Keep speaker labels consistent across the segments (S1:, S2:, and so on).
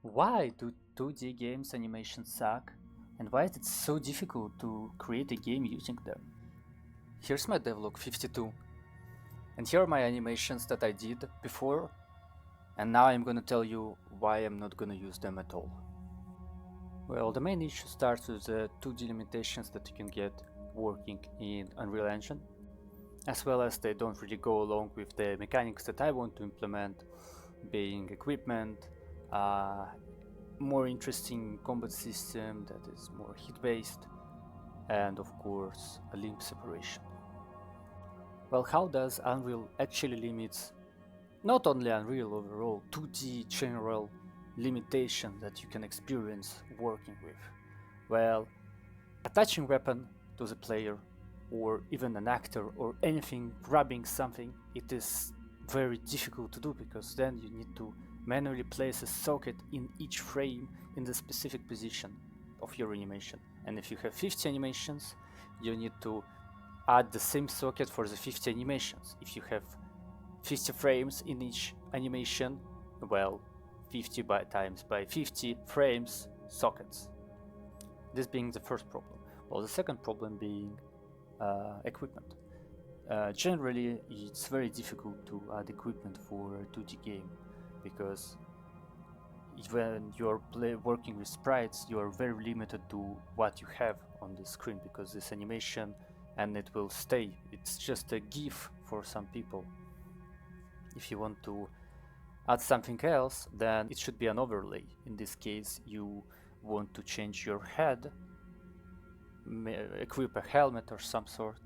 S1: Why do 2D games animations suck? And why is it so difficult to create a game using them? Here's my Devlog 52. And here are my animations that I did before. And now I'm gonna tell you why I'm not gonna use them at all. Well, the main issue starts with the 2D limitations that you can get working in Unreal Engine, as well as they don't really go along with the mechanics that I want to implement, being equipment, more interesting combat system that is more hit based, and of course a limb separation. Well, how does Unreal actually limits not only Unreal overall, 2D general limitation that you can experience working with? Well, attaching weapon to the player or even an actor or anything grabbing something, it is very difficult to do because then you need to manually place a socket in each frame in the specific position of your animation. And if you have 50 animations, you need to add the same socket for the 50 animations. If you have 50 frames in each animation, well, 50 times by 50 frames sockets. This being the first problem. Well, the second problem being equipment. Generally, it's very difficult to add equipment for a 2D game because when you're working with sprites, you are very limited to what you have on the screen because this animation and it will stay. It's just a GIF for some people. If you want to add something else, then it should be an overlay. In this case, you want to change your head, equip a helmet or some sort,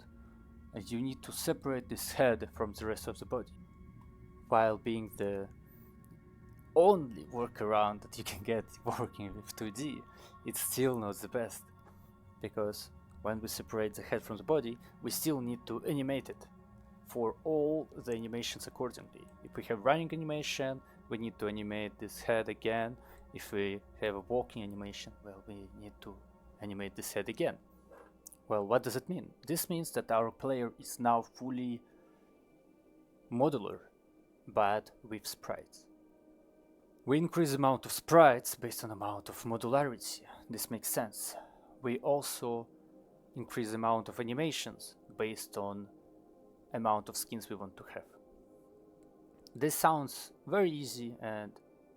S1: and you need to separate this head from the rest of the body. While being the only workaround that you can get working with 2D, it's still not the best, because when we separate the head from the body, we still need to animate it for all the animations accordingly. If we have running animation, we need to animate this head again. If we have a walking animation, well, we need to animate this head again. Well, what does it mean? This means that our player is now fully modular, but with sprites. We increase the amount of sprites based on amount of modularity. This makes sense. We also increase the amount of animations based on amount of skins we want to have. This sounds very easy, and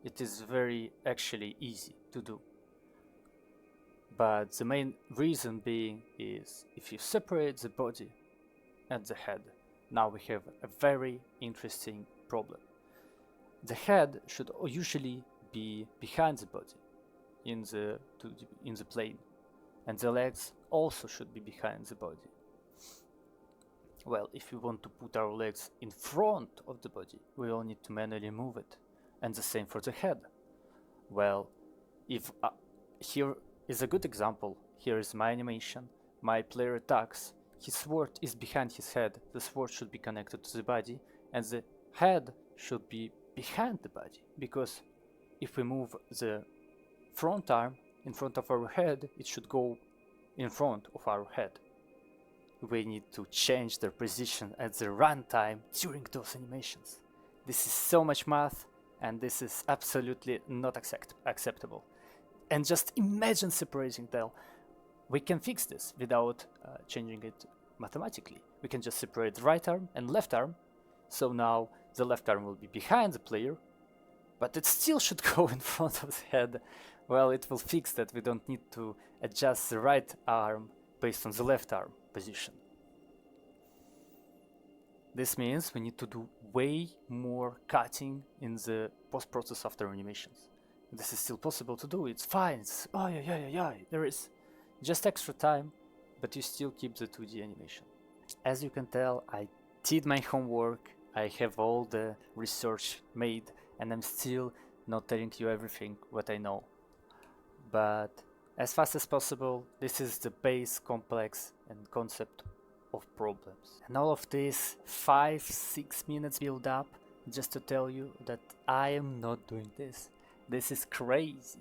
S1: it is very actually easy to do. But the main reason being is if you separate the body and the head, now we have a very interesting problem. The head should usually be behind the body in the plane, and the legs also should be behind the body. Well, if we want to put our legs in front of the body, we all need to manually move it, and the same for the head. Well, if here is a good example. Here is my animation. My player attacks. His sword is behind his head. The sword should be connected to the body, and the head should be behind the body, because if we move the front arm in front of our head, it should go in front of our head. We need to change their position at the runtime during those animations. This is so much math, and this is absolutely not acceptable. And just imagine separating them. We can fix this without changing it mathematically. We can just separate the right arm and left arm. So now the left arm will be behind the player, but it still should go in front of the head. Well, it will fix that. We don't need to adjust the right arm based on the left arm position. This means we need to do way more cutting in the post-process after animations. This is still possible to do. It's fine. It's, oh yeah. There is just extra time, but you still keep the 2D animation. As you can tell, I did my homework. I have all the research made, and I'm still not telling you everything what I know. But as fast as possible, this is the base, complex, and concept of problems. And all of this 5-6 minutes build up just to tell you that I am not doing this. This is crazy.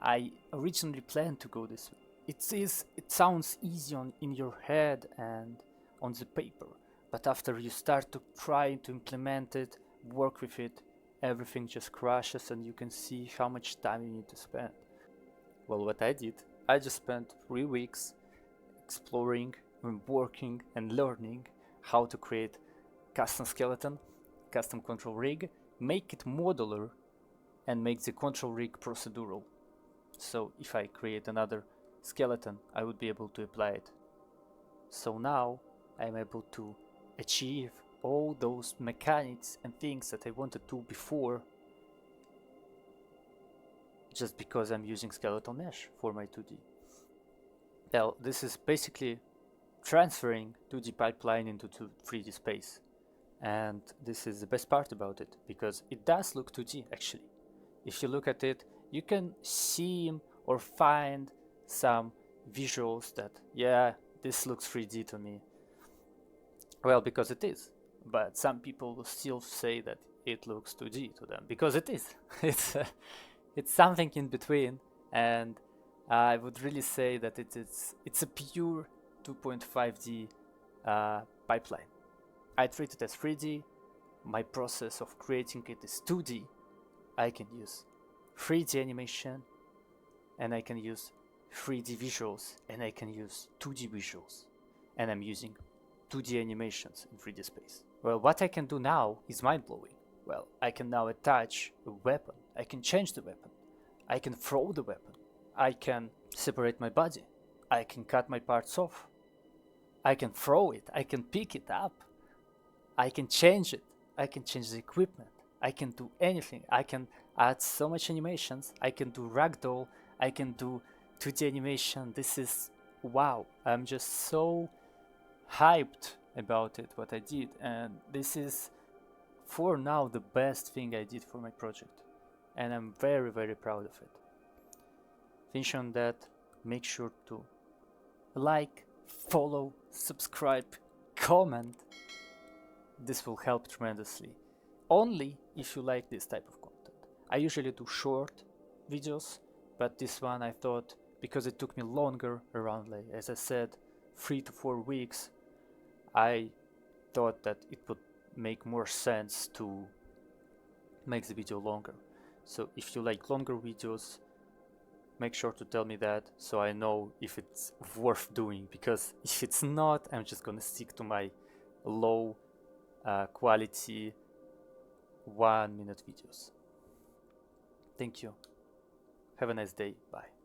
S1: I originally planned to go this way. It sounds easy in your head and on the paper, but after you start to try to implement it, work with it, everything just crashes and you can see how much time you need to spend. Well, what I did, I just spent 3 weeks exploring and working and learning how to create custom skeleton, custom control rig, make it modular, and make the control rig procedural. So if I create another skeleton, I would be able to apply it. So now I'm able to achieve all those mechanics and things that I wanted to before, just because I'm using skeletal mesh for my 2D. Well, this is basically transferring 2D pipeline into 3D space. And this is the best part about it, because it does look 2D actually. If you look at it, you can see or find some visuals that, yeah, this looks 3D to me. Well, because it is. But some people will still say that it looks 2D to them, because it is. It's something in between, and I would really say that it's a pure 2.5D pipeline. I treat it as 3D. My process of creating it is 2D. I can use 3D animation, and I can use 3D visuals, and I can use 2D visuals, and I'm using 2D animations in 3D space. Well, what I can do now is mind-blowing. Well, I can now attach a weapon. I can change the weapon. I can throw the weapon. I can separate my body. I can cut my parts off. I can throw it. I can pick it up. I can change it. I can change the equipment. I can do anything. I can add so much animations. I can do ragdoll. I can do 2D animation. This is wow. I'm just so hyped about it, what I did, and this is for now the best thing I did for my project, and I'm very, very proud of it. Finish on that. Make sure to like, follow, subscribe, comment. This will help tremendously, only if you like this type of content. I usually do short videos, but this one I thought, because it took me longer, around, like, as I said, 3 to 4 weeks, I thought that it would make more sense to make the video longer. So if you like longer videos, make sure to tell me that, so I know if it's worth doing, because if it's not, I'm just gonna stick to my low quality 1-minute videos. Thank you. Have a nice day. Bye.